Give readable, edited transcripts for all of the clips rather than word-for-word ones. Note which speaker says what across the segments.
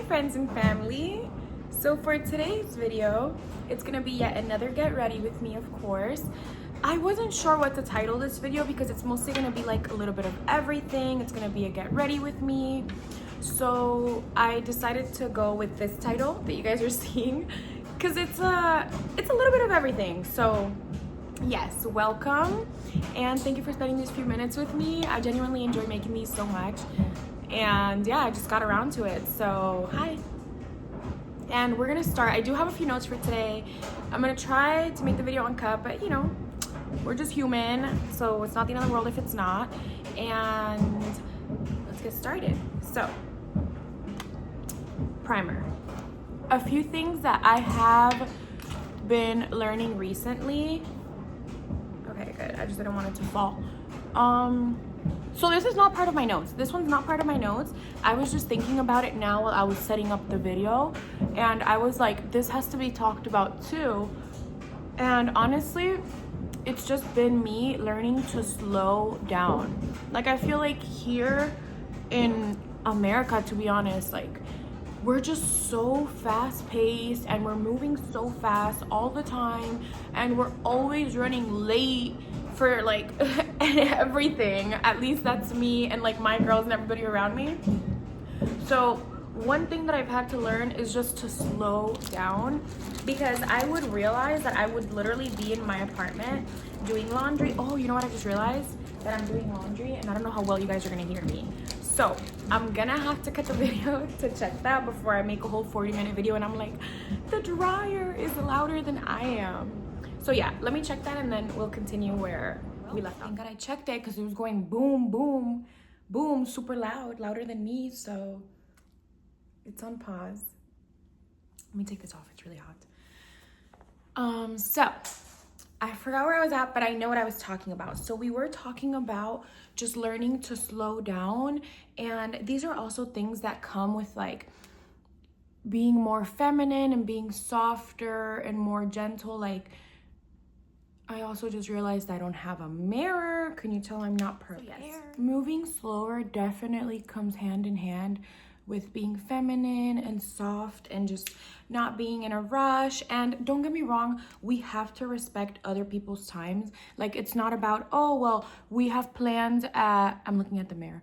Speaker 1: friends and family. So for today's video, it's gonna be yet another get ready with me, of course. I wasn't sure what to title this video because it's mostly gonna be like a little bit of everything. It's gonna be a get ready with me. So I decided to go with this title that you guys are seeing because it's a little bit of everything. So yes, welcome and thank you for spending these few minutes with me. I genuinely enjoy making these so much. And yeah, I just got around to it. So hi. And we're gonna start. I do have a few notes for today. I'm gonna try to make the video uncut, but you know, we're just human, so it's not the end of the world if it's not. And let's get started. So, primer. A few things that I have been learning recently. Okay, good. I just didn't want it to fall. So this is not part of my notes. This one's not part of my notes. I was just thinking about it now while I was setting up the video. And I was like, this has to be talked about too. And honestly, it's just been me learning to slow down. Like, I feel like here in America, to be honest, like, we're just so fast paced and we're moving so fast all the time. And we're always running late for like everything. At least that's me and like my girls and everybody around me. So one thing that I've had to learn is just to slow down, because I would realize that I would literally be in my apartment doing laundry. Oh, you know what I just realized? That I'm doing laundry and I don't know how well you guys are gonna hear me. So I'm gonna have to cut the video to check that before I make a whole 40-minute video and I'm like, the dryer is louder than I am. So yeah, let me check that and then we'll continue where we left off. Thank God I checked it because it was going boom, boom, boom, super loud, louder than me. So it's on pause. Let me take this off, it's really hot. So I forgot where I was at, but I know what I was talking about. So we were talking about just learning to slow down. And these are also things that come with like being more feminine and being softer and more gentle. Like, I also just realized I don't have a mirror. Can you tell I'm not prepared? So yes, moving slower definitely comes hand in hand with being feminine and soft and just not being in a rush. And don't get me wrong, we have to respect other people's times. Like, it's not about, oh, well, we have plans at, I'm looking at the mirror.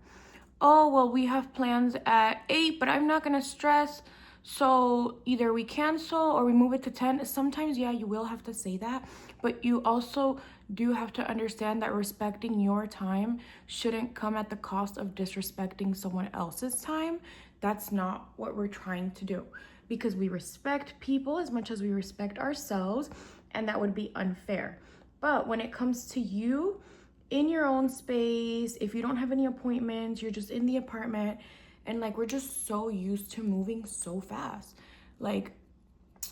Speaker 1: Oh, well, we have plans at 8, but I'm not gonna stress. So either we cancel or we move it to 10. Sometimes, yeah, you will have to say that, but you also do have to understand that respecting your time shouldn't come at the cost of disrespecting someone else's time. That's not what we're trying to do, because we respect people as much as we respect ourselves, and that would be unfair. But when it comes to you in your own space, if you don't have any appointments, you're just in the apartment, and like, we're just so used to moving so fast. Like,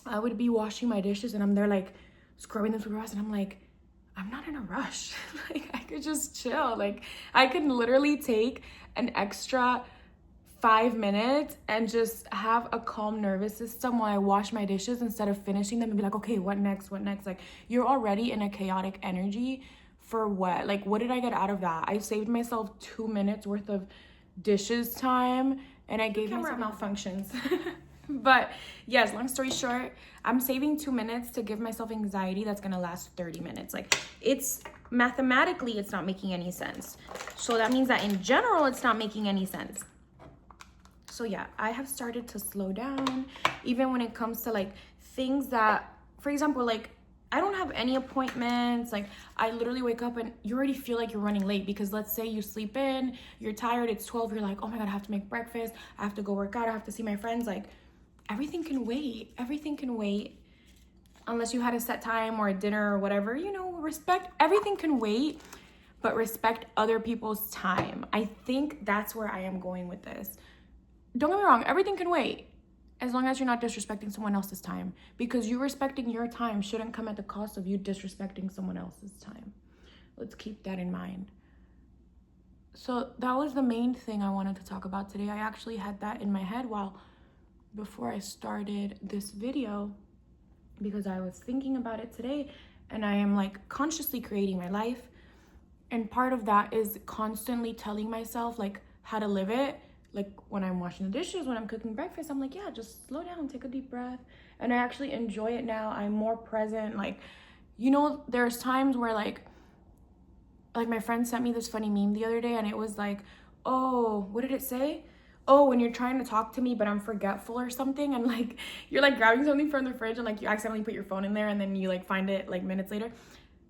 Speaker 1: I would be washing my dishes and I'm there like scrubbing them super fast and I'm like, I'm not in a rush. Like, I could just chill. Like, I can literally take an extra 5 minutes and just have a calm nervous system while I wash my dishes instead of finishing them and be like, okay, what next? Like, you're already in a chaotic energy for what? Like, what did I get out of that? I saved myself 2 minutes worth of dishes time and I gave myself malfunctions. But yes, long story short, I'm saving 2 minutes to give myself anxiety that's gonna last 30 minutes. Like, it's mathematically, it's not making any sense. So that means that in general, it's not making any sense. So yeah, I have started to slow down, even when it comes to like things that, for example, like, I don't have any appointments. Like, I literally wake up and you already feel like you're running late because let's say you sleep in, you're tired, it's 12, you're like, oh my God, I have to make breakfast, I have to go work out, I have to see my friends. Like, everything can wait. Everything can wait. Unless you had a set time or a dinner or whatever, you know, respect, everything can wait, but respect other people's time. I think that's where I am going with this. Don't get me wrong, everything can wait, as long as you're not disrespecting someone else's time, because you respecting your time shouldn't come at the cost of you disrespecting someone else's time. Let's keep that in mind. So that was the main thing I wanted to talk about today. I actually had that in my head before I started this video, because I was thinking about it today and I am like consciously creating my life. And part of that is constantly telling myself like how to live it like when I'm washing the dishes, when I'm cooking breakfast, I'm like, yeah, just slow down, take a deep breath. And I actually enjoy it now. I'm more present. Like, you know, there's times where like my friend sent me this funny meme the other day, and it was like, oh, what did it say? Oh, when you're trying to talk to me but I'm forgetful or something, and like you're like grabbing something from the fridge and like you accidentally put your phone in there and then you like find it like minutes later.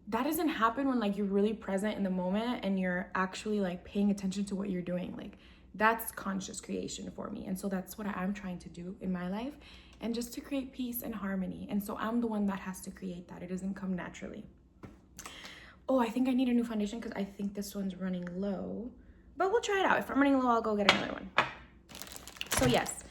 Speaker 1: That doesn't happen when like you're really present in the moment and you're actually like paying attention to what you're doing. Like, that's conscious creation for me. And so that's what I'm trying to do in my life, and just to create peace and harmony. And so I'm the one that has to create that. It doesn't come naturally. Oh, I think I need a new foundation because I think this one's running low, but we'll try it out. If I'm running low, I'll go get another one. So yes,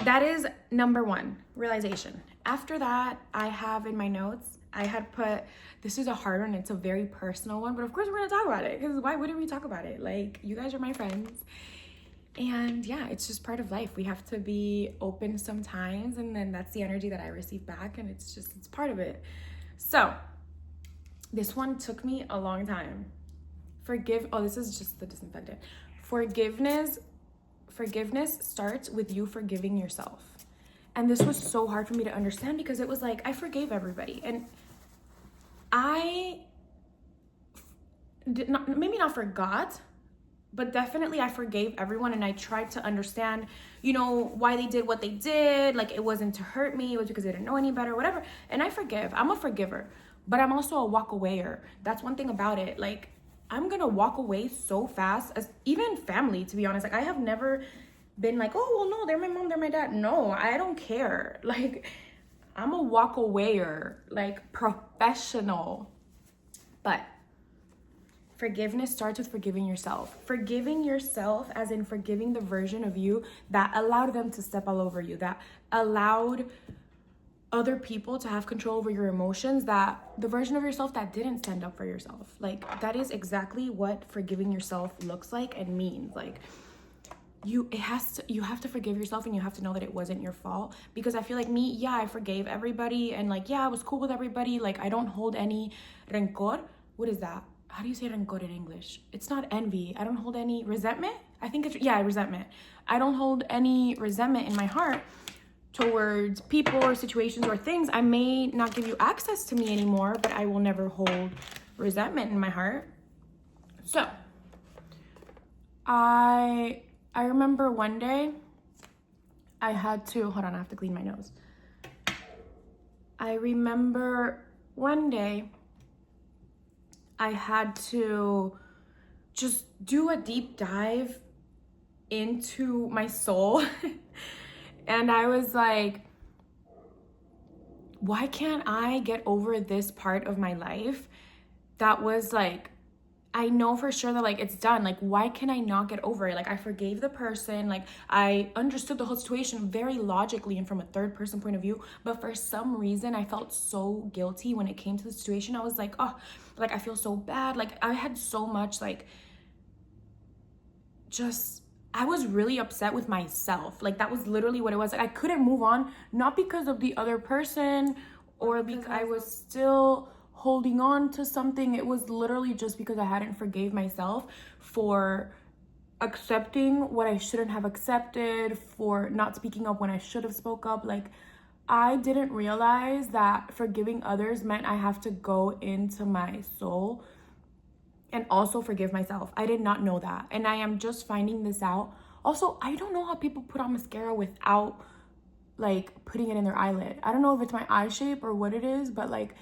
Speaker 1: that is number one, realization. After that, I have in my notes, I had put, this is a hard one. It's a very personal one, but of course we're gonna talk about it, because why wouldn't we talk about it? Like, you guys are my friends. And yeah, it's just part of life. We have to be open sometimes, and then that's the energy that I receive back, and it's part of it. So this one took me a long time. This is just the disinfectant. Forgiveness starts with you forgiving yourself. And this was so hard for me to understand, because it was like, I forgave everybody. And I did not, maybe not forgot, but definitely I forgave everyone. And I tried to understand, you know, why they did what they did. Like, it wasn't to hurt me. It was because they didn't know any better, whatever. And I forgive. I'm a forgiver, but I'm also a walk-awayer. That's one thing about it. Like, I'm gonna walk away so fast, as even family, to be honest. Like, I have never been like, oh, well, no, they're my mom, they're my dad. No, I don't care. Like, I'm a walk-awayer, like, professional. But forgiveness starts with forgiving yourself. Forgiving yourself as in forgiving the version of you that allowed them to step all over you, that allowed other people to have control over your emotions, that the version of yourself that didn't stand up for yourself. Like, that is exactly what forgiving yourself looks like and means. Like, you have to forgive yourself, and you have to know that it wasn't your fault. Because I feel like me, yeah, I forgave everybody, and like, yeah, I was cool with everybody. Like, I don't hold any rencor. What is that? How do you say rencor in English? It's not envy. I don't hold any resentment. I think it's, yeah, resentment. I don't hold any resentment in my heart towards people or situations or things. I may not give you access to me anymore, but I will never hold resentment in my heart. So I remember one day I had to, hold on, I have to clean my nose. I remember one day I had to just do a deep dive into my soul. And I was like, why can't I get over this part of my life that was like, I know for sure that like it's done. Like, why can I not get over it? Like, I forgave the person. Like, I understood the whole situation very logically and from a third person point of view. But for some reason, I felt so guilty when it came to the situation. I was like, oh, like, I feel so bad. Like, I had so much like, just, I was really upset with myself. Like, that was literally what it was. Like, I couldn't move on, not because of the other person or because I was still holding on to something. It was literally just because I hadn't forgave myself for accepting what I shouldn't have accepted, for not speaking up when I should have spoke up. Like, I didn't realize that forgiving others meant I have to go into my soul and also forgive myself. I did not know that. And I am just finding this out. Also, I don't know how people put on mascara without like putting it in their eyelid. I don't know if it's my eye shape or what it is, but like,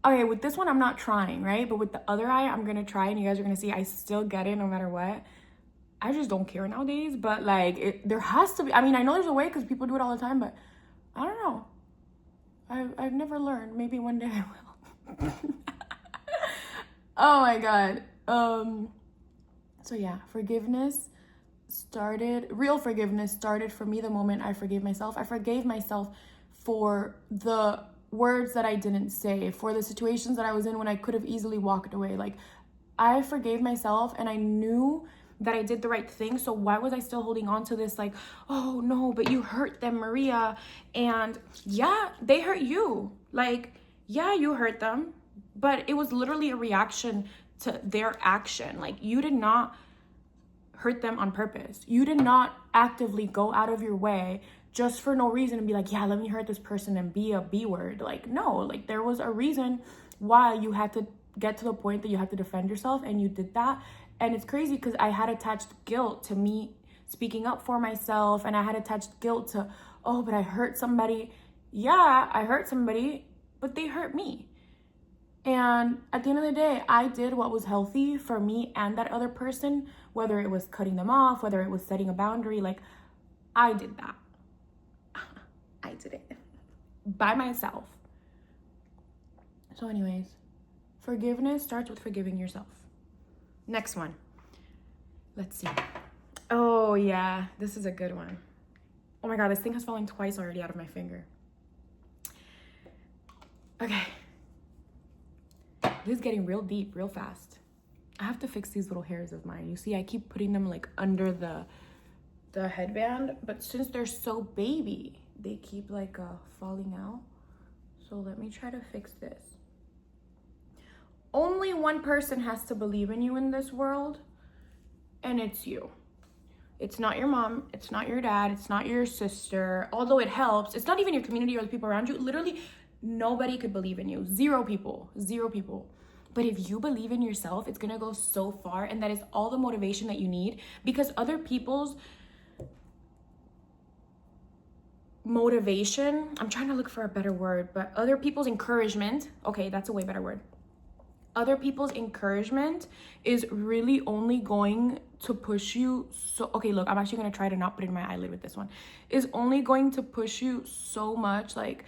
Speaker 1: okay, with this one, I'm not trying, right? But with the other eye, I'm gonna try, and you guys are gonna see I still get it no matter what. I just don't care nowadays, but like, there has to be, I mean, I know there's a way because people do it all the time, but I don't know. I've never learned. Maybe one day I will. Oh my God. So yeah, real forgiveness started for me the moment I forgave myself. I forgave myself for the words that I didn't say, for the situations that I was in when I could have easily walked away. Like, I forgave myself, and I knew that I did the right thing. So why was I still holding on to this? Like, oh no, but you hurt them, Maria. And yeah, they hurt you. Like, yeah, you hurt them, but it was literally a reaction to their action. Like, you did not hurt them on purpose. You did not actively go out of your way just for no reason and be like, yeah, let me hurt this person and be a B word. Like, no, like there was a reason why you had to get to the point that you had to defend yourself, and you did that. And it's crazy because I had attached guilt to me speaking up for myself, and I had attached guilt to, oh, but I hurt somebody. Yeah, I hurt somebody, but they hurt me. And at the end of the day, I did what was healthy for me and that other person, whether it was cutting them off, whether it was setting a boundary. Like, I did that. I did it by myself. So anyways, forgiveness starts with forgiving yourself. Next one. Let's see. Oh yeah, this is a good one. Oh my God, this thing has fallen twice already out of my finger. Okay. This is getting real deep, real fast. I have to fix these little hairs of mine. You see, I keep putting them like under the headband, but since they're so baby, they keep like falling out. So let me try to fix this. Only one person has to believe in you in this world, and it's you. It's not your mom, it's not your dad, it's not your sister, although it helps. It's not even your community or the people around you. Literally, nobody could believe in you. Zero people. But if you believe in yourself, it's gonna go so far, and that is all the motivation that you need, because other people's motivation, I'm trying to look for a better word, but other people's encouragement, okay, that's a way better word. Other people's encouragement is really only going to push you so, okay, look, I'm actually gonna try to not put in my eyelid with this one, is only going to push you so much. Like,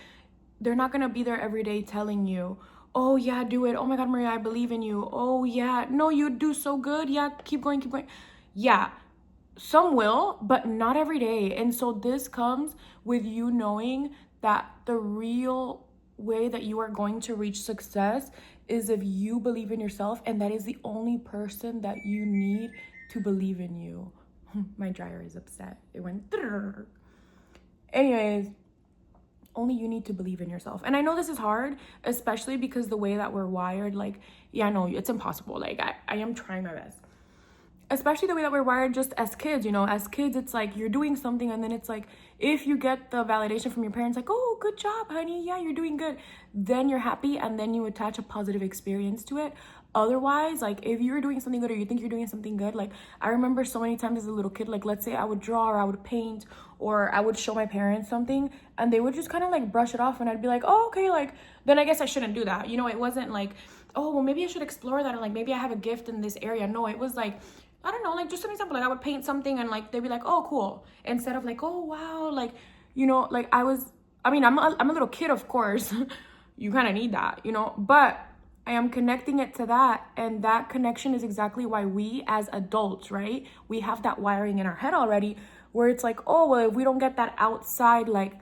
Speaker 1: they're not gonna be there every day telling you, oh yeah, do it, oh my God, Maria, I believe in you, oh yeah, no, you do so good, yeah, keep going. Yeah, some will, but not every day. And so this comes with you knowing that the real way that you are going to reach success is if you believe in yourself, and that is the only person that you need to believe in you. My dryer is upset. It went. Anyways, only you need to believe in yourself. And I know this is hard, especially because the way that we're wired, like, yeah, no, it's impossible. Like, I am trying my best. Especially the way that we're wired just as kids, you know, as kids, it's like you're doing something, and then it's like, if you get the validation from your parents, like, oh, good job, honey, yeah, you're doing good, then you're happy, and then you attach a positive experience to it. Otherwise, like, if you're doing something good or you think you're doing something good, like, I remember so many times as a little kid, like, let's say I would draw or I would paint or I would show my parents something, and they would just kind of like brush it off, and I'd be like, oh, okay, like, then I guess I shouldn't do that. You know, it wasn't like, oh, well, maybe I should explore that, or like, maybe I have a gift in this area. No, it was like, I don't know, like, just an example, like, I would paint something and like they'd be like, oh, cool, instead of like, oh, wow, like, you know, like, I'm a little kid, of course. You kind of need that, you know, but I am connecting it to that, and that connection is exactly why we as adults, right, we have that wiring in our head already, where it's like, oh, well, if we don't get that outside like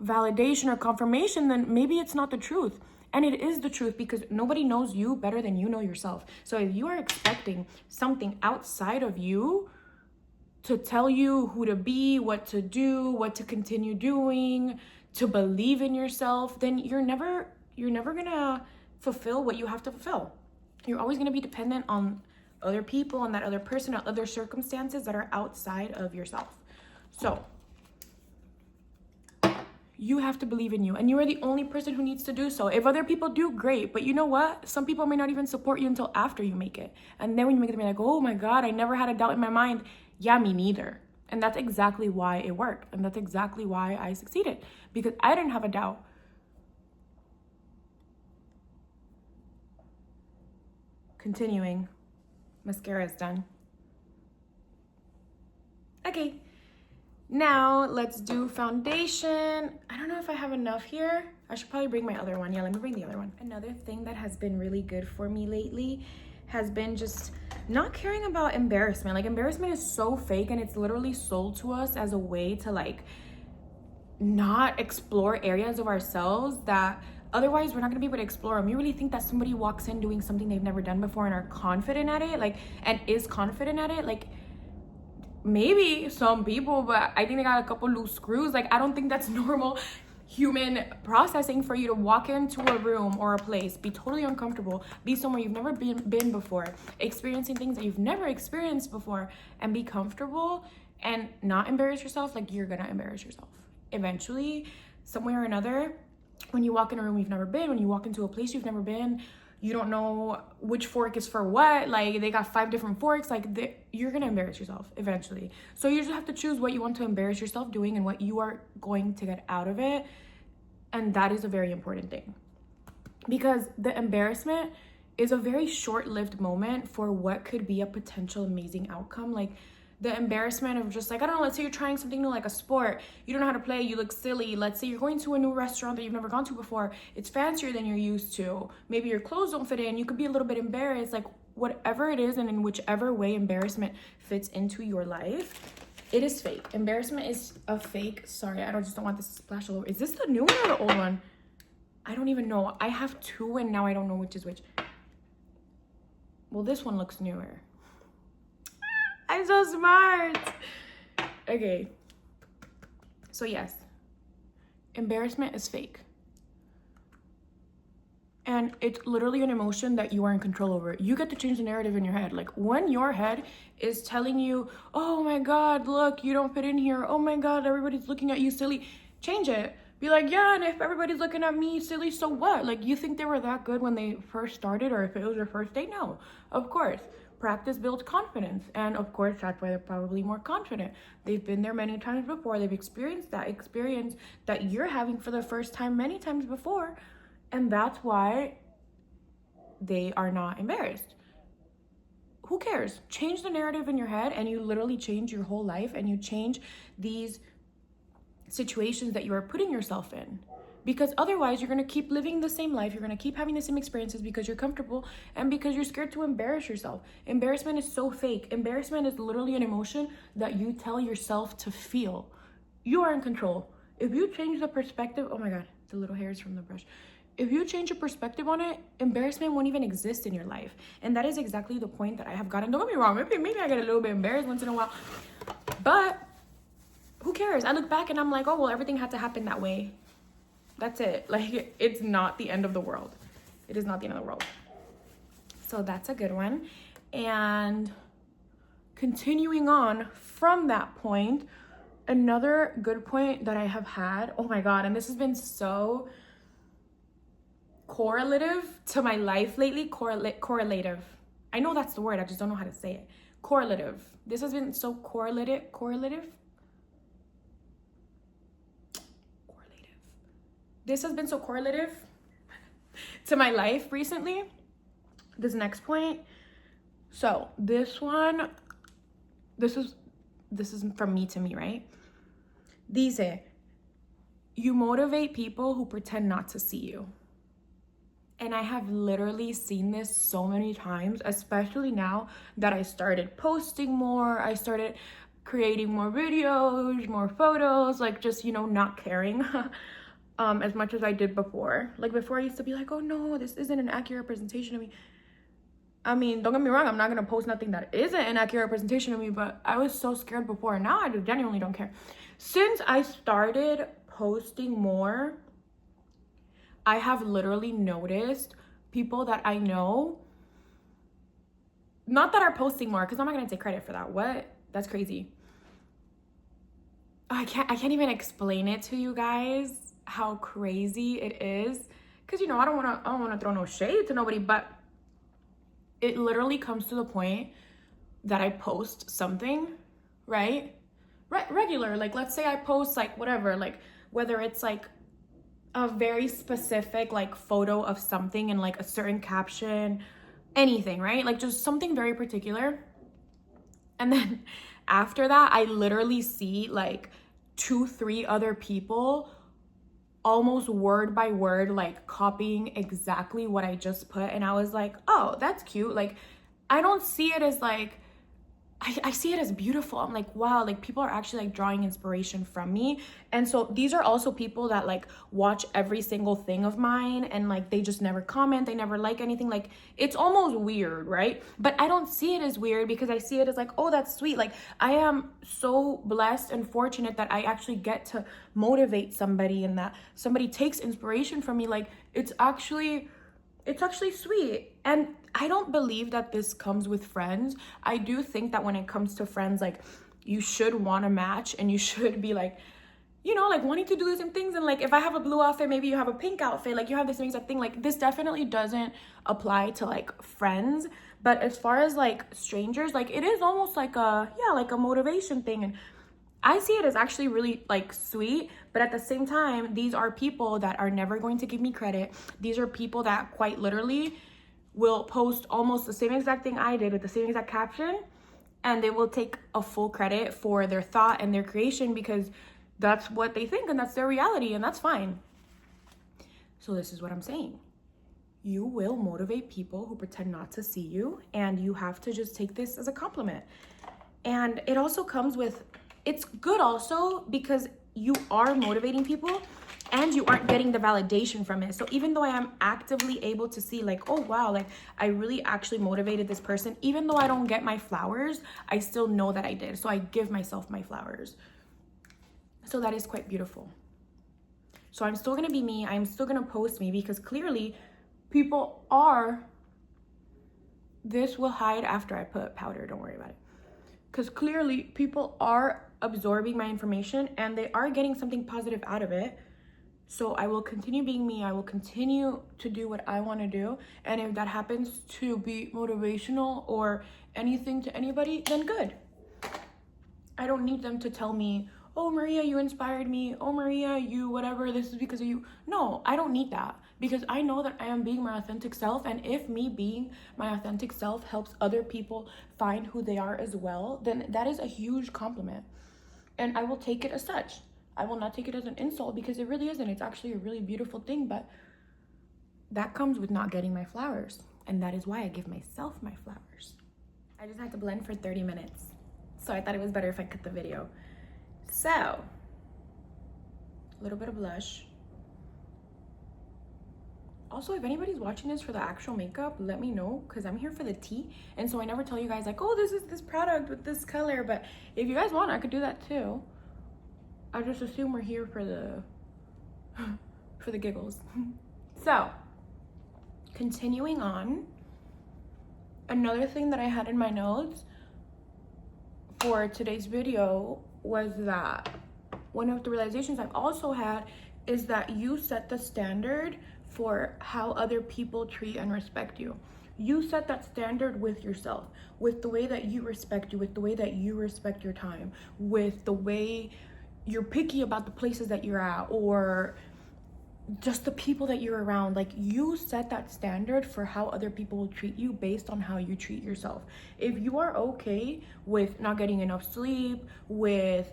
Speaker 1: validation or confirmation, then maybe it's not the truth. And it is the truth, because nobody knows you better than you know yourself. So if you are expecting something outside of you to tell you who to be, what to do, what to continue doing, to believe in yourself, then you're never gonna fulfill what you have to fulfill. You're always gonna be dependent on other people, on that other person, on other circumstances that are outside of yourself. So you have to believe in you, and you are the only person who needs to do so. If other people do, great, but you know what? Some people may not even support you until after you make it. And then when you make it, they're like, oh my God, I never had a doubt in my mind. Yeah, me neither. And that's exactly why it worked. And that's exactly why I succeeded, because I didn't have a doubt. Continuing, mascara is done. Okay. Now let's do foundation. I don't know if I have enough here. I should probably bring my other one. Yeah, let me bring the other one. Another thing that has been really good for me lately has been just not caring about embarrassment. Like, embarrassment is so fake, and it's literally sold to us as a way to like not explore areas of ourselves that otherwise we're not gonna be able to explore them. You really think that somebody walks in doing something they've never done before and are confident at it, like, and is confident at it, like, maybe some people, but I think they got a couple loose screws. Like, I don't think that's normal. human processing for you to walk into a room or a place, be totally uncomfortable, be somewhere you've never been before, experiencing things that you've never experienced before, and be comfortable and not embarrass yourself. Like, you're gonna embarrass yourself eventually, somewhere or another. When you walk in a room you've never been, when you walk into a place you've never been, you don't know which fork is for what, like they got 5 different forks, like you're gonna embarrass yourself eventually. So you just have to choose what you want to embarrass yourself doing and what you are going to get out of it. And that is a very important thing, because the embarrassment is a very short-lived moment for what could be a potential amazing outcome. Like the embarrassment of just like, I don't know, let's say you're trying something new, like a sport, you don't know how to play, you look silly. Let's say you're going to a new restaurant that you've never gone to before, it's fancier than you're used to, maybe your clothes don't fit in, you could be a little bit embarrassed. Like whatever it is, and in whichever way embarrassment fits into your life, it is fake. Embarrassment is a fake. Sorry, I just don't want this to splash all over. Is this the new one or the old one? I don't even know. I have 2 and now I don't know which is which. Well, this one looks newer. I'm so smart. Okay. So yes, embarrassment is fake. And it's literally an emotion that you are in control over. You get to change the narrative in your head. Like when your head is telling you, oh my God, look, you don't fit in here. Oh my God, everybody's looking at you silly. Change it. Be like, yeah, and if everybody's looking at me silly, so what? Like, you think they were that good when they first started, or if it was your first day? No, of course. Practice builds confidence. And of course, that's why they're probably more confident. They've been there many times before. They've experienced that experience that you're having for the first time many times before. And that's why they are not embarrassed. Who cares? Change the narrative in your head and you literally change your whole life, and you change these situations that you are putting yourself in. Because otherwise you're going to keep living the same life, you're going to keep having the same experiences because you're comfortable and because you're scared to embarrass yourself. Embarrassment is so fake. Embarrassment is literally an emotion that you tell yourself to feel. You are in control. If you change the perspective, oh my God, the little hairs from the brush. If you change your perspective on it, embarrassment won't even exist in your life. And that is exactly the point that I have gotten. Don't get me wrong, maybe I get a little bit embarrassed once in a while, but who cares? I look back and I'm like, oh, well, everything had to happen that way. That's it. Like, it's not the end of the world. It is not the end of the world. So that's a good one. And continuing on from that point, another good point that I have had, oh my God, and this has been so correlative to my life lately. Correlative. I know that's the word. I just don't know how to say it. Correlative. This has been so correlative. This has been so correlative to my life recently. This next point. So this one, this is from me to me, right? Dice, you motivate people who pretend not to see you. And I have literally seen this so many times, especially now that I started posting more, I started creating more videos, more photos, like just, not caring as much as I did before. Like before I used to be like, oh no, this isn't an accurate representation of me. I mean, don't get me wrong, I'm not gonna post nothing that isn't an accurate representation of me, but I was so scared before. Now I just genuinely don't care. Since I started posting more, I have literally noticed people that I know, not that are posting more, because I'm not gonna take credit for that. What? That's crazy. I can't even explain it to you guys how crazy it is, because I don't wanna throw no shade to nobody, but it literally comes to the point that I post something, right? Regular, like let's say I post like whatever, like whether it's like a very specific like photo of something and like a certain caption, anything, right? Like just something very particular. And then after that, I literally see like 2-3 other people almost word by word like copying exactly what I just put. And I was like, oh, that's cute. Like I don't see it as like I see it as beautiful. I'm like, wow, like people are actually like drawing inspiration from me. And so these are also people that like watch every single thing of mine, and like they just never comment, they never like anything. Like it's almost weird, right? But I don't see it as weird because I see it as like, oh, that's sweet. Like I am so blessed and fortunate that I actually get to motivate somebody, and that somebody takes inspiration from me. Like it's actually sweet. And I don't believe that this comes with friends. I do think that when it comes to friends, like you should want to match, and you should be like, you know, like wanting to do the same things. And like if I have a blue outfit, maybe you have a pink outfit, like you have the same exact thing. Like this definitely doesn't apply to like friends. But as far as like strangers, like it is almost like like a motivation thing. And I see it as actually really like sweet, but at the same time, these are people that are never going to give me credit. These are people that quite literally will post almost the same exact thing I did with the same exact caption, and they will take a full credit for their thought and their creation because that's what they think and that's their reality, and that's fine. So this is what I'm saying. You will motivate people who pretend not to see you, and you have to just take this as a compliment. And it also comes with, it's good also because you are motivating people and you aren't getting the validation from it. So even though I am actively able to see like, oh wow, like I really actually motivated this person, even though I don't get my flowers, I still know that I did. So I give myself my flowers. So that is quite beautiful. So I'm still gonna be me. I'm still gonna post me because clearly people are, this will hide after I put powder, don't worry about it. Because clearly people are absorbing my information and they are getting something positive out of it. So I will continue being me. I will continue to do what I want to do. And if that happens to be motivational or anything to anybody, then good. I don't need them to tell me, oh, Maria, you inspired me. Oh, Maria, you whatever. This is because of you. No, I don't need that because I know that I am being my authentic self. And if me being my authentic self helps other people find who they are as well, then that is a huge compliment. And I will take it as such. I will not take it as an insult because it really isn't. It's actually a really beautiful thing, but that comes with not getting my flowers. And that is why I give myself my flowers. I just had to blend for 30 minutes. So I thought it was better if I cut the video. So, a little bit of blush. Also, if anybody's watching this for the actual makeup, let me know because I'm here for the tea. And so I never tell you guys like, oh, this is this product with this color. But if you guys want, I could do that too. I just assume we're here for the giggles. So, continuing on. Another thing that I had in my notes for today's video was that one of the realizations I've also had is that you set the standard for how other people treat and respect you. You set that standard with yourself, with the way that you respect you, with the way that you respect your time, with the way you're picky about the places that you're at, or just the people that you're around. Like you set that standard for how other people will treat you based on how you treat yourself. If you are okay with not getting enough sleep, with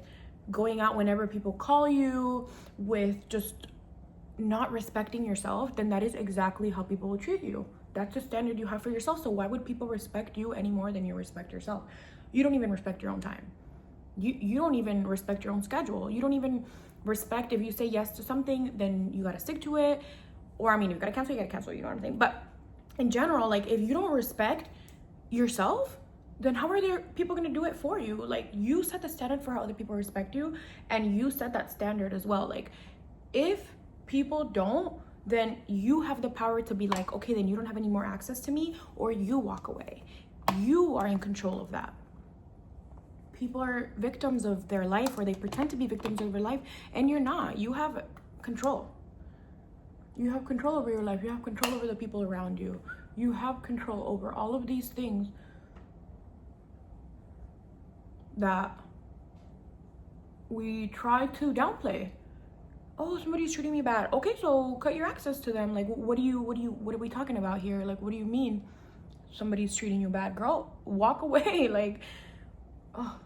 Speaker 1: going out whenever people call you, with just not respecting yourself, then that is exactly how people will treat you. That's the standard you have for yourself. So why would people respect you any more than you respect yourself? You don't even respect your own time. You don't even respect your own schedule. You don't even respect if you say yes to something, then you gotta stick to it. Or I mean, you gotta cancel, you know what I'm saying? But in general, like if you don't respect yourself, then how are there people gonna do it for you? Like you set the standard for how other people respect you, and you set that standard as well. Like if people don't, then you have the power to be like, okay, then you don't have any more access to me, or you walk away. You are in control of that. People are victims of their life, or they pretend to be victims of their life, and you're not. You have control. You have control over your life. You have control over the people around you. You have control over all of these things that we try to downplay. Oh, somebody's treating me bad. Okay, so cut your access to them. Like, what are we talking about here? Like, what do you mean somebody's treating you bad? Girl, walk away. Like, oh,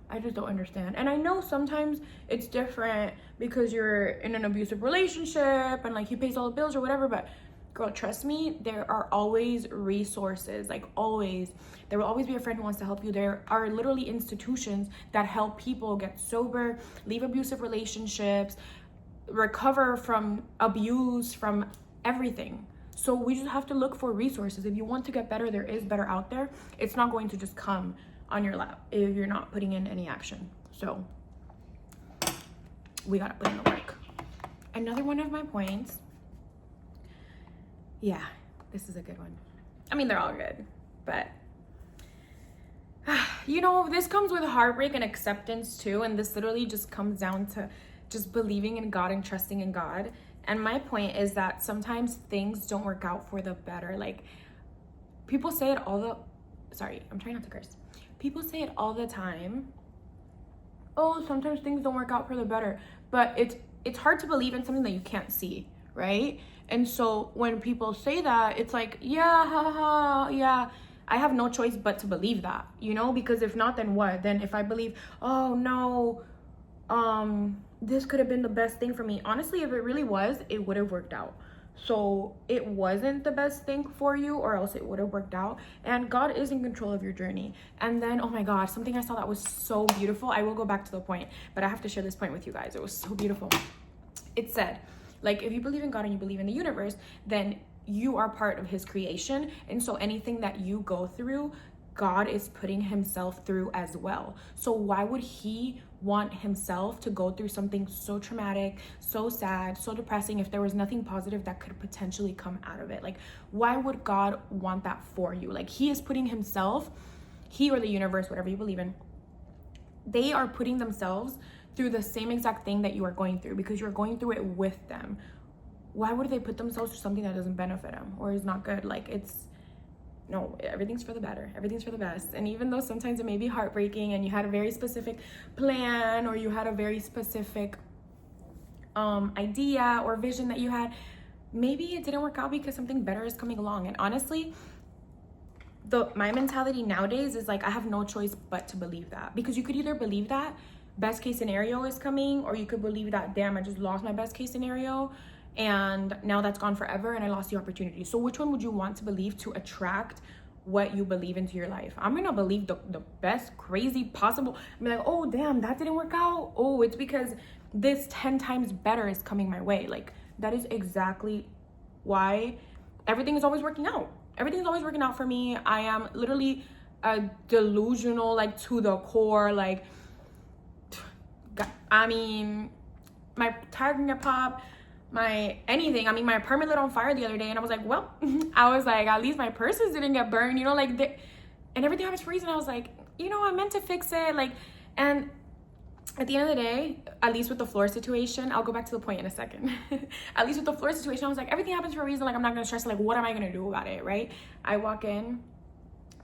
Speaker 1: I just don't understand. And I know sometimes it's different because you're in an abusive relationship and like he pays all the bills or whatever, but girl, trust me, there are always resources, like always. There will always be a friend who wants to help you. There are literally institutions that help people get sober, leave abusive relationships, recover from abuse, from everything. So we just have to look for resources. If you want to get better, there is better out there. It's not going to just come on your lap if you're not putting in any action. So we gotta put in the work. Another one of my points, yeah, this is a good one. I mean, they're all good, but you know, this comes with heartbreak and acceptance too. And this literally just comes down to just believing in God and trusting in God. And my point is that sometimes things don't work out for the better. Like, people say it sorry, I'm trying not to curse. People say it all the time. Oh, sometimes things don't work out for the better. But it's hard to believe in something that you can't see, right? And so when people say that, it's like, yeah, haha, yeah, I have no choice but to believe that, you know? Because if not, then what? Then if I believe, oh no, this could have been the best thing for me. Honestly, if it really was, it would have worked out. So it wasn't the best thing for you, or else it would have worked out. And God is in control of your journey. And then, oh my gosh, something I saw that was so beautiful. I will go back to the point, but I have to share this point with you guys. It was so beautiful. It said, like, if you believe in God and you believe in the universe, then you are part of his creation. And so anything that you go through, God is putting himself through as well. So why would he want himself to go through something so traumatic, so sad, so depressing, if there was nothing positive that could potentially come out of it? Like, why would God want that for you? Like, he is putting himself, he or the universe, whatever you believe in, they are putting themselves through the same exact thing that you are going through, because you're going through it with them. Why would they put themselves through something that doesn't benefit them or is not good? Like, no, everything's for the better. Everything's for the best. And even though sometimes it may be heartbreaking and you had a very specific plan, or you had a very specific idea or vision that you had, maybe it didn't work out because something better is coming along. And honestly, my mentality nowadays is like, I have no choice but to believe that, because you could either believe that best case scenario is coming, or you could believe that, damn, I just lost my best case scenario and now that's gone forever and I lost the opportunity. So which one would you want to believe to attract what you believe into your life? I'm gonna believe the best crazy possible. I'm like, oh damn, that didn't work out. Oh, it's because this 10 times better is coming my way. Like, that is exactly why everything is always working out. Everything's always working out for me. I am literally delusional, like, to the core. Like, I mean, my tire can get popped, my anything. I mean, my apartment lit on fire the other day, and I was like, well, I was like, at least my purses didn't get burned, you know, like, and everything happens for a reason. I was like, you know, I meant to fix it. Like, and at the end of the day, at least with the floor situation, I'll go back to the point in a second. At least with the floor situation, I was like, everything happens for a reason. Like, I'm not gonna stress. Like, what am I gonna do about it, right? I walk in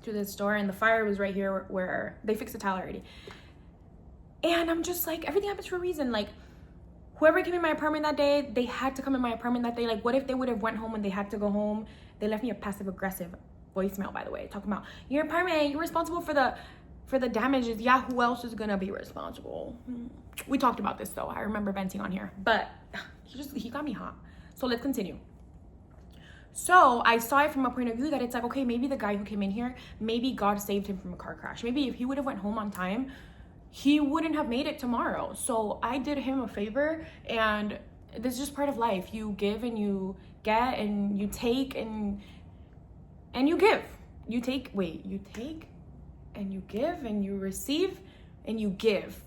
Speaker 1: to the store and the fire was right here where they fixed the tile already. And I'm just like, everything happens for a reason. Like, whoever came in my apartment that day, they had to come in my apartment that day. Like, what if they would have went home when they had to go home? They left me a passive aggressive voicemail, by the way, talking about, your apartment, you're responsible for the damages. Yeah, who else is gonna be responsible? We talked about this though. I remember venting on here, but he got me hot. So let's continue. So I saw it from a point of view that it's like, okay, maybe the guy who came in here, maybe God saved him from a car crash. Maybe if he would have went home on time, he wouldn't have made it tomorrow. So I did him a favor, and this is just part of life. You give and you get, and you take and you give. You take and you give, and you receive and you give.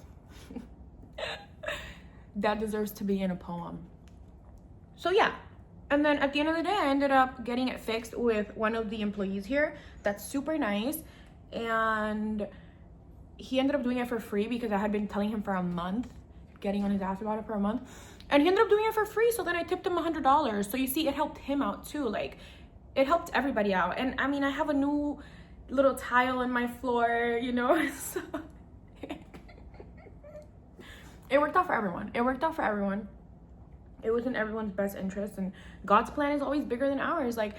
Speaker 1: That deserves to be in a poem. So yeah. And then at the end of the day, I ended up getting it fixed with one of the employees here. That's super nice. And he ended up doing it for free because I had been telling him for a month, getting on his ass about it for a month. And he ended up doing it for free. So then I tipped him $100. So you see, it helped him out too. Like, it helped everybody out. And I mean, I have a new little tile in my floor, you know. So it worked out for everyone. It worked out for everyone. It was in everyone's best interest. And God's plan is always bigger than ours. Like,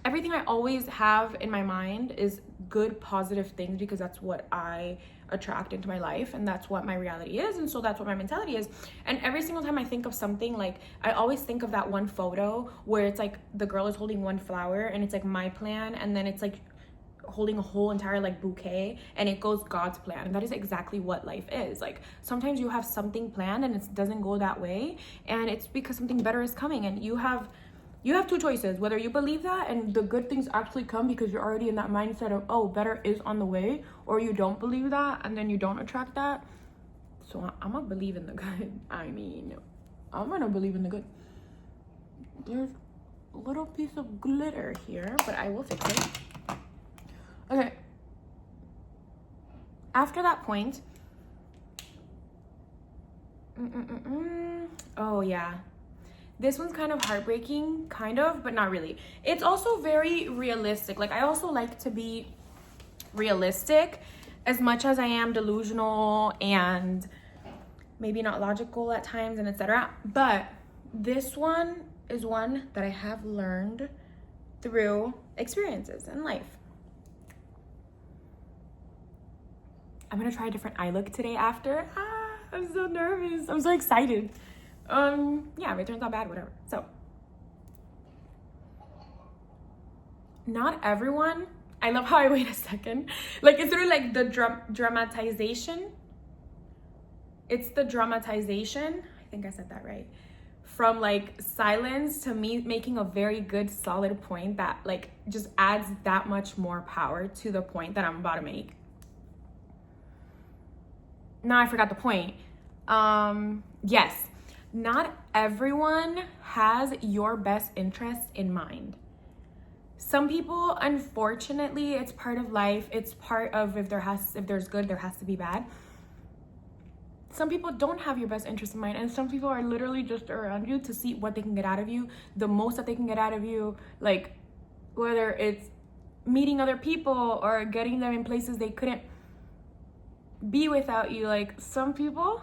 Speaker 1: everything I always have in my mind is good, positive things, because that's what I attract into my life, and that's what my reality is, and so that's what my mentality is. And every single time I think of something, like I always think of that one photo where it's like the girl is holding one flower and it's like my plan, and then it's like holding a whole entire like bouquet, and it goes God's plan. And that is exactly what life is. Like sometimes you have something planned and it doesn't go that way, and it's because something better is coming, and you have two choices, whether you believe that and the good things actually come because you're already in that mindset of, oh, better is on the way, or you don't believe that and then you don't attract that. So I'm gonna believe in the good. I mean, I'm gonna believe in the good. There's a little piece of glitter here, but I will fix it. Okay. After that point, oh yeah. This one's kind of heartbreaking, kind of, but not really. It's also very realistic. Like I also like to be realistic as much as I am delusional and maybe not logical at times and etc. But this one is one that I have learned through experiences in life. I'm gonna try a different eye look today after. I'm so nervous. I'm so excited. Yeah, if it turns out bad, whatever. So, not everyone, I love how I wait a second. Like, it's sort of like the dramatization. It's the dramatization, I think I said that right, from like silence to me making a very good solid point that like just adds that much more power to the point that I'm about to make. Now I forgot the point. Yes. Not everyone has your best interests in mind. Some people, unfortunately, it's part of life. It's part of if there's good, there has to be bad. Some people don't have your best interest in mind, and some people are literally just around you to see what they can get out of you, the most that they can get out of you, like whether it's meeting other people or getting them in places they couldn't be without you. Like some people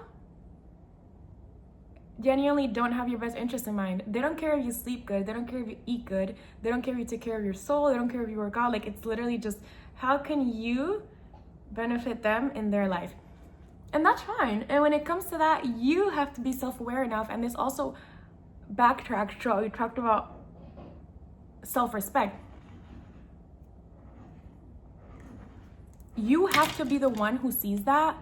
Speaker 1: genuinely don't have your best interest in mind. They don't care if you sleep good. They don't care if you eat good. They don't care if you take care of your soul. They don't care if you work out. Like it's literally just how can you benefit them in their life? And that's fine. And when it comes to that, you have to be self-aware enough. And this also backtracks to what we talked about self-respect. You have to be the one who sees that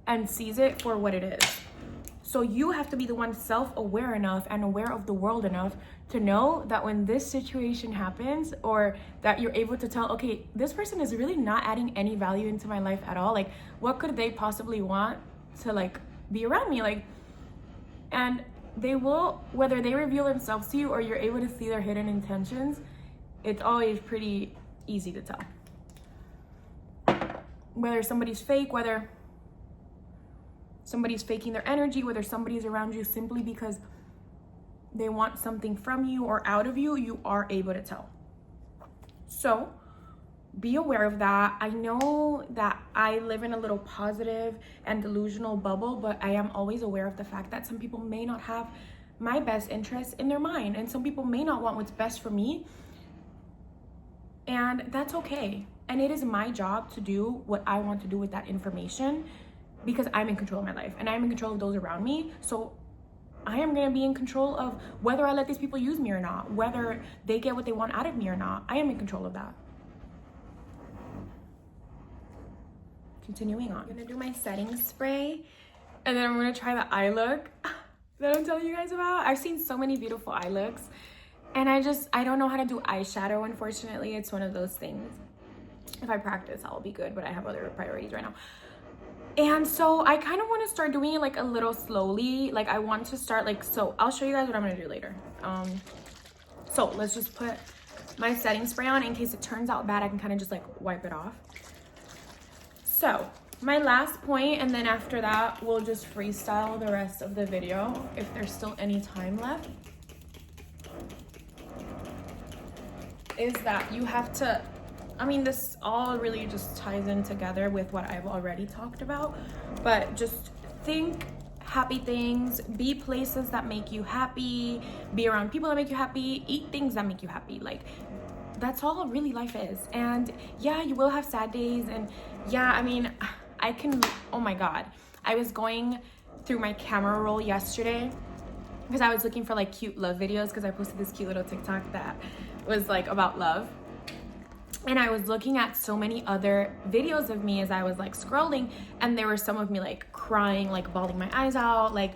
Speaker 1: and sees it for what it is. So you have to be the one self-aware enough and aware of the world enough to know that when this situation happens, or that you're able to tell, okay, this person is really not adding any value into my life at all. Like, what could they possibly want to like be around me? Like, and they will, whether they reveal themselves to you or you're able to see their hidden intentions, it's always pretty easy to tell. Whether somebody's fake, whether somebody's faking their energy, whether somebody's around you simply because they want something from you or out of you, you are able to tell. So be aware of that. I know that I live in a little positive and delusional bubble, but I am always aware of the fact that some people may not have my best interests in their mind, and some people may not want what's best for me, and that's okay. And it is my job to do what I want to do with that information, because I'm in control of my life and I'm in control of those around me. So I am gonna be in control of whether I let these people use me or not, whether they get what they want out of me or not. I am in control of that. Continuing on, I'm gonna do my setting spray, and then I'm gonna try the eye look that I'm telling you guys about. I've seen so many beautiful eye looks, and I don't know how to do eyeshadow, unfortunately. It's one of those things. If I practice, I'll be good, but I have other priorities right now. And so I kind of want to start doing it like a little slowly. Like I want to start like, so I'll show you guys what I'm going to do later. So let's just put my setting spray on in case it turns out bad. I can kind of just like wipe it off. So my last point, and then after that, we'll just freestyle the rest of the video if there's still any time left, is that you have to, I mean, this all really just ties in together with what I've already talked about, but just think happy things, be places that make you happy, be around people that make you happy, eat things that make you happy. Like, that's all really life is. And yeah, you will have sad days, and yeah, I mean, Oh my God. I was going through my camera roll yesterday because I was looking for like cute love videos because I posted this cute little TikTok that was like about love. And I was looking at so many other videos of me as I was like scrolling, and there were some of me like crying, like bawling my eyes out, like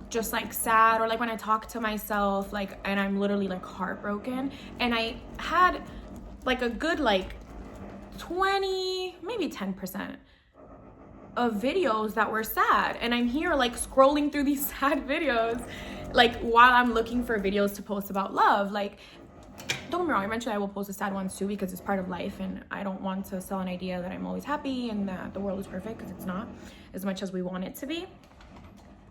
Speaker 1: just like sad, or like when I talk to myself, like, and I'm literally like heartbroken. And I had like a good like 20, maybe 10% of videos that were sad, and I'm here like scrolling through these sad videos like while I'm looking for videos to post about love. Like, don't get me wrong, eventually I will post the sad ones too because it's part of life, and I don't want to sell an idea that I'm always happy and that the world is perfect, because it's not, as much as we want it to be.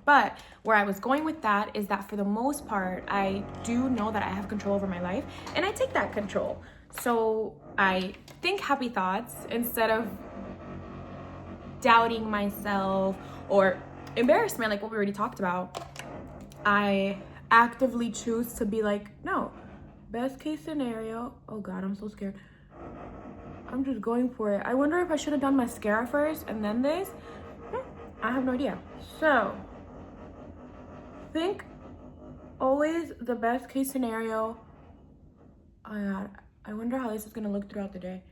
Speaker 1: But where I was going with that is that for the most part, I do know that I have control over my life, and I take that control. So I think happy thoughts instead of doubting myself or embarrassment, like what we already talked about. I actively choose to be like, no, best case scenario. Oh God, I'm so scared. I'm just going for it. I wonder if I should have done mascara first and then this. I have no idea. So think always the best case scenario. Oh God, I wonder how this is gonna look throughout the day.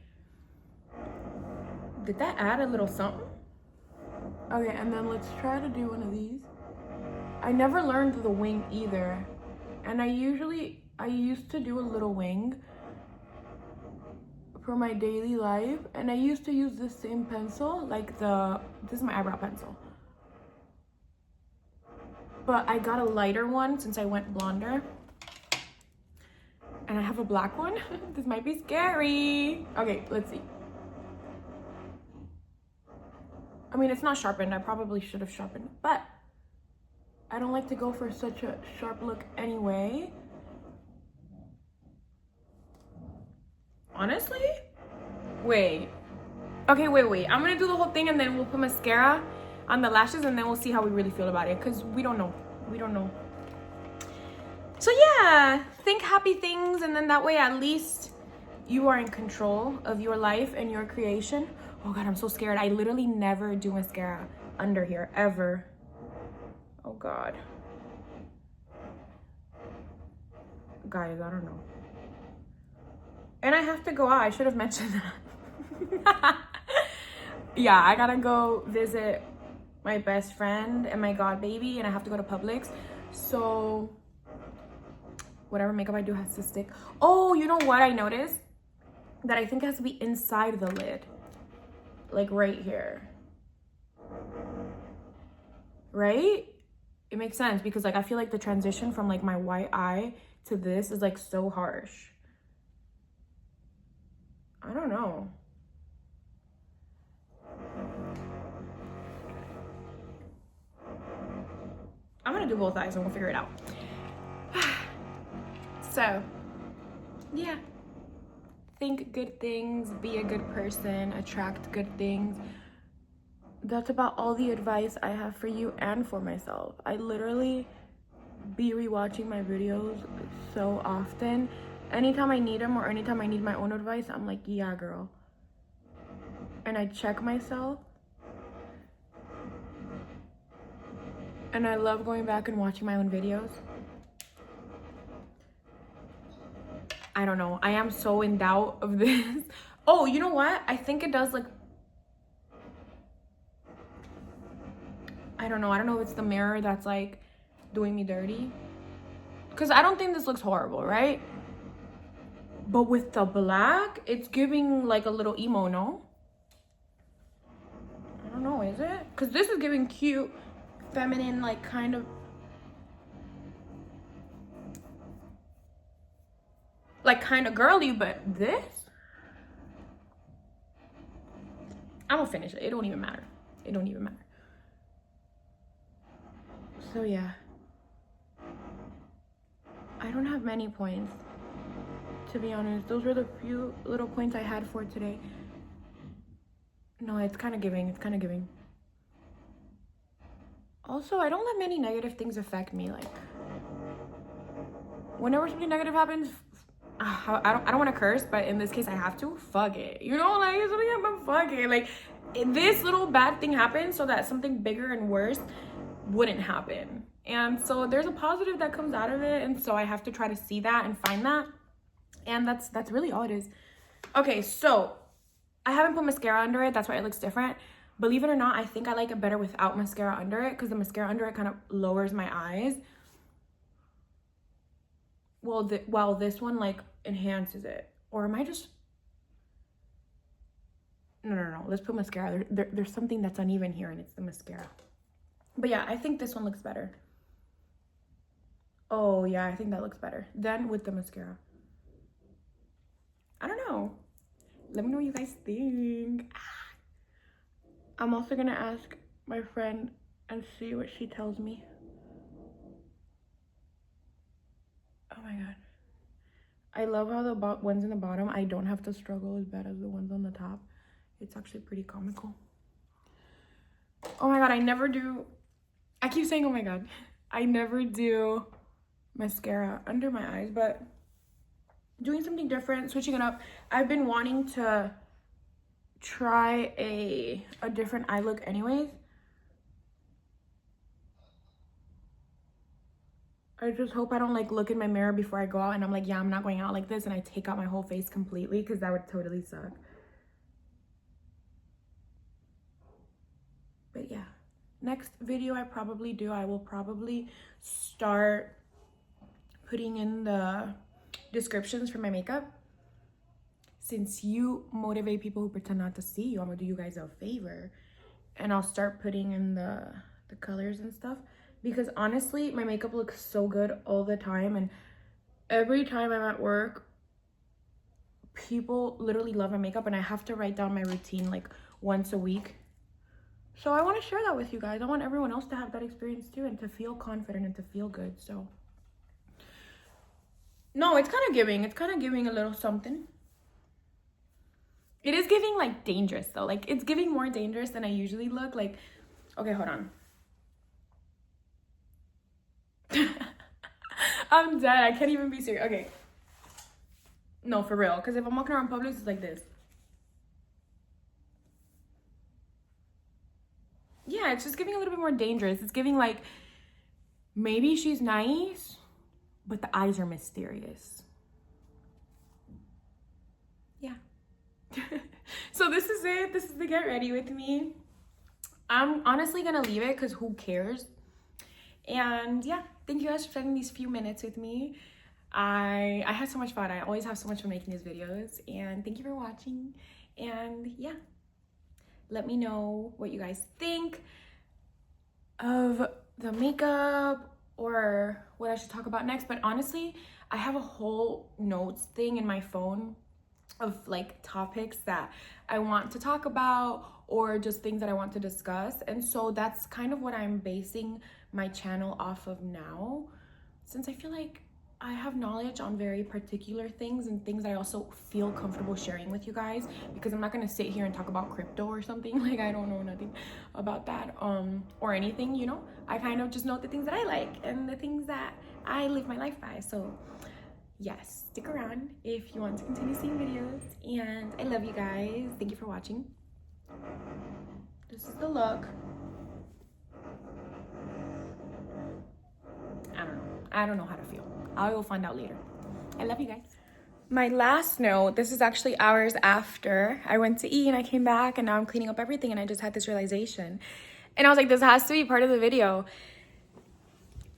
Speaker 1: Did that add a little something? Okay, and then let's try to do one of these. I never learned the wing either, and I used to do a little wing for my daily life, and I used to use this same pencil, like this is my eyebrow pencil. But I got a lighter one since I went blonder. And I have a black one. This might be scary. Okay, let's see. I mean, it's not sharpened. I probably should have sharpened, but I don't like to go for such a sharp look anyway. Honestly? Wait. Okay, wait. I'm gonna do the whole thing and then we'll put mascara on the lashes and then we'll see how we really feel about it, because we don't know. So yeah, think happy things, and then that way at least you are in control of your life and your creation. Oh God, I'm so scared. I literally never do mascara under here, ever. Oh God. Guys, I don't know. And I have to go out. I should have mentioned that. Yeah, I gotta go visit my best friend and my god baby, and I have to go to Publix. So whatever makeup I do has to stick. Oh, you know what I noticed? That I think it has to be inside the lid. Like right here. Right? It makes sense because like I feel like the transition from like my white eye to this is like so harsh. I don't know. I'm gonna do both eyes and we'll figure it out. So, yeah. Think good things, be a good person, attract good things. That's about all the advice I have for you and for myself. I literally be rewatching my videos so often. Anytime I need them or anytime I need my own advice, I'm like, yeah, girl. And I check myself. And I love going back and watching my own videos. I don't know. I am so in doubt of this. Oh, you know what? I think it does like... I don't know. I don't know if it's the mirror that's like doing me dirty. Because I don't think this looks horrible, right? But with the black, it's giving like a little emo, no? I don't know, is it? Because this is giving cute, feminine, like kind of... like kind of girly, but this... I'm gonna finish it. It don't even matter. It don't even matter. So yeah. I don't have many points, to be honest. Those were the few little points I had for today. No, it's kind of giving. It's kind of giving. Also, I don't let many negative things affect me. Like, whenever something negative happens, I don't want to curse, but in this case, I have to. Fuck it. You know, like, it's something about fuck it. Like, this little bad thing happened so that something bigger and worse wouldn't happen. And so there's a positive that comes out of it, and so I have to try to see that and find that. And that's really all it is. Okay, so I haven't put mascara under it. That's why it looks different. Believe it or not, I think I like it better without mascara under it, because the mascara under it kind of lowers my eyes. Well, while this one like enhances it. Or am I just... No. Let's put mascara. There's something that's uneven here, and it's the mascara. But yeah, I think this one looks better. Oh yeah, I think that looks better than with the mascara. I don't know. Let me know what you guys think. I'm also gonna ask my friend and see what she tells me. Oh my god. I love how the ones in the bottom, I don't have to struggle as bad as the ones on the top. It's actually pretty comical. Oh my god, I keep saying oh my god. I never do mascara under my eyes, but doing something different, switching it up. I've been wanting to try a different eye look anyways. I just hope I don't like look in my mirror before I go out and I'm like, yeah, I'm not going out like this, and I take out my whole face completely, because that would totally suck. But yeah, next video I will probably start putting in the descriptions for my makeup. Since you motivate people who pretend not to see you, I'm gonna do you guys a favor, and I'll start putting in the colors and stuff, because honestly my makeup looks so good all the time, and every time I'm at work people literally love my makeup, and I have to write down my routine like once a week. So I want to share that with you guys. I want everyone else to have that experience too, and to feel confident and to feel good. So no, it's kind of giving a little something. It is giving like dangerous though. Like it's giving more dangerous than I usually look. Like, okay, hold on. I'm dead. I can't even be serious. Okay. No, for real. Because if I'm walking around Publix, it's like this. Yeah, it's just giving a little bit more dangerous. It's giving like, maybe she's nice, but the eyes are mysterious. Yeah. So this is it. This is the get ready with me. I'm honestly gonna leave it because who cares? And yeah, thank you guys for spending these few minutes with me. I had so much fun. I always have so much fun making these videos, and thank you for watching. And yeah, let me know what you guys think of the makeup or what I should talk about next. But honestly, I have a whole notes thing in my phone of like topics that I want to talk about, or just things that I want to discuss. And so that's kind of what I'm basing my channel off of now, since I feel like I have knowledge on very particular things, and things I also feel comfortable sharing with you guys, because I'm not gonna sit here and talk about crypto or something. Like I don't know nothing about that or anything, you know. I kind of just know the things that I like and the things that I live my life by. So yes, stick around if you want to continue seeing videos, and I love you guys. Thank you for watching. This is the look. I don't know how to feel. I will find out later. I love you guys. My last note, this is actually hours after I went to eat and I came back, and now I'm cleaning up everything, and I just had this realization. And I was like, this has to be part of the video.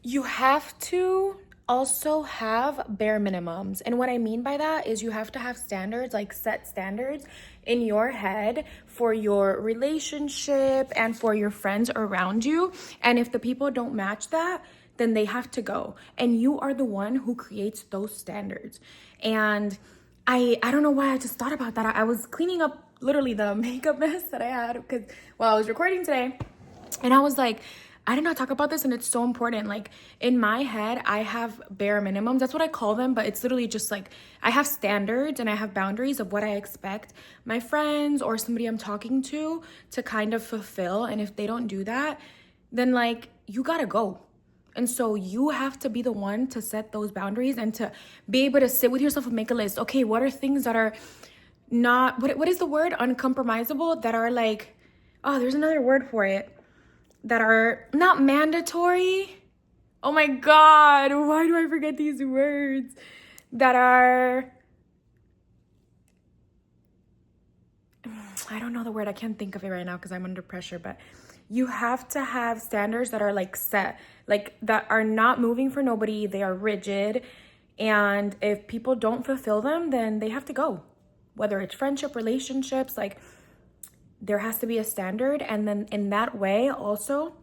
Speaker 1: You have to also have bare minimums. And what I mean by that is you have to have standards, like set standards in your head for your relationship and for your friends around you. And if the people don't match that, then they have to go. And you are the one who creates those standards. And I don't know why I just thought about that. I was cleaning up literally the makeup mess that I had, because I was recording today, and I was like, I did not talk about this, and it's so important. Like in my head, I have bare minimums. That's what I call them, but it's literally just like I have standards and I have boundaries of what I expect my friends or somebody I'm talking to kind of fulfill. And if they don't do that, then like you gotta go. And so you have to be the one to set those boundaries and to be able to sit with yourself and make a list. Okay, what are things that are not, what is the word? Uncompromisable, that are like oh, there's another word for it, that are not mandatory. Oh my God, why do I forget these words? That are, I don't know the word. I can't think of it right now because I'm under pressure, but you have to have standards that are like set, like that are not moving for nobody. They are rigid. And if people don't fulfill them, then they have to go. Whether it's friendship, relationships, like there has to be a standard. And then in that way also,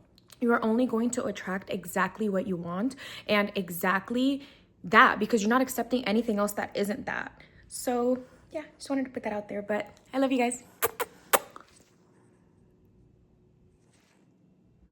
Speaker 1: you are only going to attract exactly what you want and exactly that, because you're not accepting anything else that isn't that. So yeah, just wanted to put that out there, but I love you guys.